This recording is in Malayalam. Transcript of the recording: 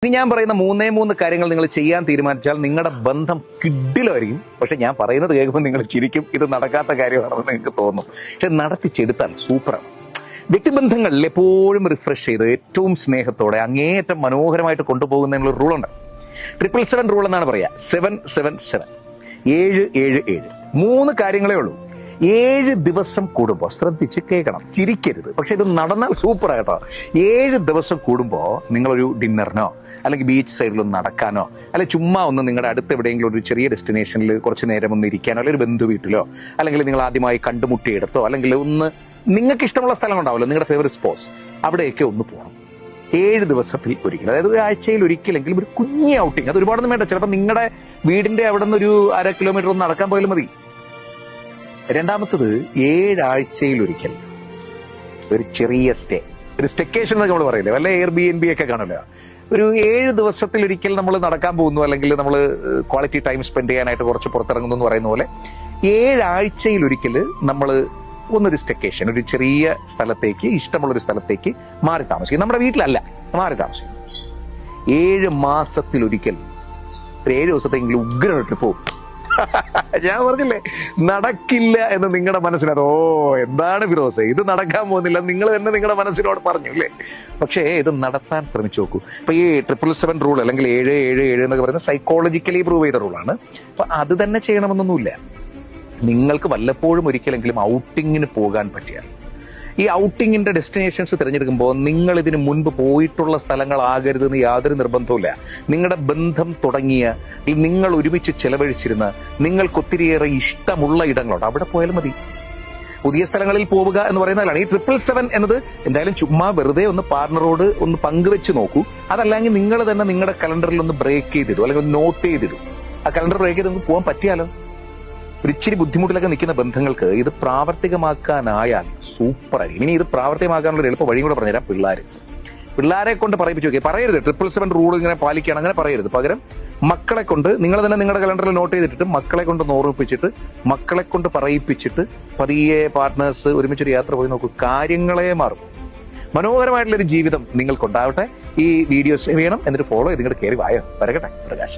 ഇനി ഞാൻ പറയുന്ന മൂന്ന് കാര്യങ്ങൾ നിങ്ങൾ ചെയ്യാൻ തീരുമാനിച്ചാൽ നിങ്ങളുടെ ബന്ധം കിഡിലായിരിക്കും. പക്ഷെ ഞാൻ പറയുന്നത് കേൾക്കുമ്പോൾ നിങ്ങൾ ചിരിക്കും, ഇത് നടക്കാത്ത കാര്യമാണെന്ന് നിങ്ങൾക്ക് തോന്നും. പക്ഷെ നടത്തിച്ചെടുത്താൽ സൂപ്പറാണ്. വ്യക്തിബന്ധങ്ങളിൽ എപ്പോഴും റിഫ്രഷ് ചെയ്ത് ഏറ്റവും സ്നേഹത്തോടെ അങ്ങേയറ്റം മനോഹരമായിട്ട് കൊണ്ടുപോകുന്നതിനുള്ള റൂളുണ്ട്. 777 റൂൾ എന്നാണ് പറയുക. 777 777 3 കാര്യങ്ങളേ ഉള്ളൂ. 7 ദിവസം കൂടുമ്പോൾ ശ്രദ്ധിച്ച് കേൾക്കണം, ചിരിക്കരുത്. പക്ഷെ ഇത് നടന്നാൽ സൂപ്പർ ആയിട്ടോ. 7 ദിവസം കൂടുമ്പോൾ നിങ്ങളൊരു ഡിന്നറിനോ അല്ലെങ്കിൽ ബീച്ച് സൈഡിലൊന്ന് നടക്കാനോ അല്ലെങ്കിൽ ചുമ്മാ ഒന്ന് നിങ്ങളുടെ അടുത്ത് എവിടെയെങ്കിലും ഒരു ചെറിയ ഡെസ്റ്റിനേഷനിൽ കുറച്ച് നേരം ഒന്ന് ഇരിക്കാനോ അല്ലെങ്കിൽ ഒരു ബന്ധു വീട്ടിലോ അല്ലെങ്കിൽ നിങ്ങൾ ആദ്യമായി കണ്ടുമുട്ടിയെടുത്തോ അല്ലെങ്കിൽ ഒന്ന് നിങ്ങൾക്ക് ഇഷ്ടമുള്ള സ്ഥലം ഉണ്ടാവുമല്ലോ, നിങ്ങളുടെ ഫേവറേറ്റ് സ്പോട്സ്, അവിടെയൊക്കെ ഒന്ന് പോകണം. 7 ദിവസത്തിൽ ഒരിക്കൽ, അതായത് ഒരു ആഴ്ചയിൽ ഒരിക്കലെങ്കിലും ഒരു കുഞ്ഞി ഔട്ടിങ്. അത് ഒരുപാടൊന്നും വേണ്ട. ചിലപ്പോൾ നിങ്ങളുടെ വീടിന്റെ അവിടെ നിന്ന് ഒരു 1/2 കിലോമീറ്റർ ഒന്ന് നടക്കാൻ പോയാലും മതി. രണ്ടാമത്തത് 7 ആഴ്ചയിൽ ഒരിക്കൽ ഒരു ചെറിയ സ്റ്റേ, ഒരു സ്റ്റെക്കേഷൻ എന്നൊക്കെ നമ്മൾ പറയില്ലേ, വല്ല Airbnb ഒക്കെ കാണല്ലോ. ഒരു 7 ദിവസത്തിൽ ഒരിക്കൽ നമ്മൾ നടക്കാൻ പോകുന്നു അല്ലെങ്കിൽ നമ്മൾ ക്വാളിറ്റി ടൈം സ്പെൻഡ് ചെയ്യാനായിട്ട് കുറച്ച് പുറത്തിറങ്ങുന്നു എന്ന് പറയുന്ന പോലെ 7 ആഴ്ചയിൽ ഒരിക്കൽ നമ്മൾ ഒന്നൊരു സ്റ്റെക്കേഷൻ, ഒരു ചെറിയ സ്ഥലത്തേക്ക്, ഇഷ്ടമുള്ളൊരു സ്ഥലത്തേക്ക് മാറി താമസിക്കും. നമ്മുടെ വീട്ടിലല്ല, മാറി താമസിക്കും. 7 മാസത്തിൽ ഒരിക്കൽ ഒരു 7 ദിവസത്തെങ്കിലും ഉഗ്രൻ ട്രിപ്പ് പോകും. ഞാൻ പറഞ്ഞില്ലേ നടക്കില്ല എന്ന് നിങ്ങളുടെ മനസ്സിനത്, ഓ എന്താണ് ഫിറോസ് ഇത് നടക്കാൻ പോകുന്നില്ല, നിങ്ങൾ തന്നെ നിങ്ങളുടെ മനസ്സിനോട് പറഞ്ഞു അല്ലേ. പക്ഷേ ഇത് നടത്താൻ ശ്രമിച്ചു നോക്കൂ. ഇപ്പൊ ഈ 777 റൂൾ അല്ലെങ്കിൽ 777 എന്നൊക്കെ പറയുന്നത് സൈക്കോളജിക്കലി പ്രൂവ് ചെയ്ത റൂളാണ്. അപ്പൊ അത് തന്നെ ചെയ്യണമെന്നൊന്നുമില്ല. നിങ്ങൾക്ക് വല്ലപ്പോഴും ഒരിക്കലെങ്കിലും ഔട്ടിങ്ങിന് പോകാൻ പറ്റിയാൽ ഈ ഔട്ടിങ്ങിന്റെ ഡെസ്റ്റിനേഷൻസ് തിരഞ്ഞെടുക്കുമ്പോൾ നിങ്ങൾ ഇതിന് മുൻപ് പോയിട്ടുള്ള സ്ഥലങ്ങളാകരുതെന്ന് യാതൊരു നിർബന്ധവുമില്ല. നിങ്ങളുടെ ബന്ധം തുടങ്ങിയ, നിങ്ങൾ ഒരുമിച്ച് ചെലവഴിച്ചിരുന്ന, നിങ്ങൾക്ക് ഒത്തിരിയേറെ ഇഷ്ടമുള്ള ഇടങ്ങളുണ്ട്, അവിടെ പോയാലും മതി. പുതിയ സ്ഥലങ്ങളിൽ പോവുക എന്ന് പറയുന്നതാണ് ഈ 777 എന്നത്. എന്തായാലും ചുമ്മാ വെറുതെ ഒന്ന് പാർട്ണറോട് ഒന്ന് പങ്കുവെച്ച് നോക്കൂ. അതല്ലെങ്കിൽ നിങ്ങൾ തന്നെ നിങ്ങളുടെ കലണ്ടറിൽ ഒന്ന് ബ്രേക്ക് ചെയ്തിടും അല്ലെങ്കിൽ ഒന്ന് നോട്ട് ചെയ്തിടും. ആ കലണ്ടർ ബ്രേക്ക് ചെയ്ത് പോകാൻ പറ്റിയാലോ. ഒരു ഇച്ചിരി ബുദ്ധിമുട്ടിലൊക്കെ നിൽക്കുന്ന ബന്ധങ്ങൾക്ക് ഇത് പ്രാവർത്തികമാക്കാനായാൽ സൂപ്പറായി. ഇനി ഇത് പ്രാവർത്തികമാക്കാനുള്ള എളുപ്പ വഴിയും കൂടെ പറഞ്ഞുതരാം. പിള്ളേരെ കൊണ്ട് പറയിപ്പിച്ചു നോക്കി. പറയരുത് 777 റൂൾ ഇങ്ങനെ പാലിക്കുകയാണ്, അങ്ങനെ പറയരുത്. പകരം മക്കളെ കൊണ്ട്, നിങ്ങൾ തന്നെ നിങ്ങളുടെ കലണ്ടറിൽ നോട്ട് ചെയ്തിട്ട് മക്കളെ കൊണ്ട് ഓർമ്മിപ്പിച്ചിട്ട് മക്കളെ കൊണ്ട് പറയിപ്പിച്ചിട്ട് പതിയെ പാർട്ട്നേഴ്സ് ഒരുമിച്ചൊരു യാത്ര പോയി നോക്കൂ. കാര്യങ്ങളെ മാറും. മനോഹരമായിട്ടുള്ളൊരു ജീവിതം നിങ്ങൾക്കുണ്ടാവട്ടെ. ഈ വീഡിയോസ് ചെയ്യണം, എന്നിട്ട് ഫോളോ ചെയ്ത് ഇങ്ങോട്ട് കയറി വായോ. വരകട്ടെ പ്രകാശം.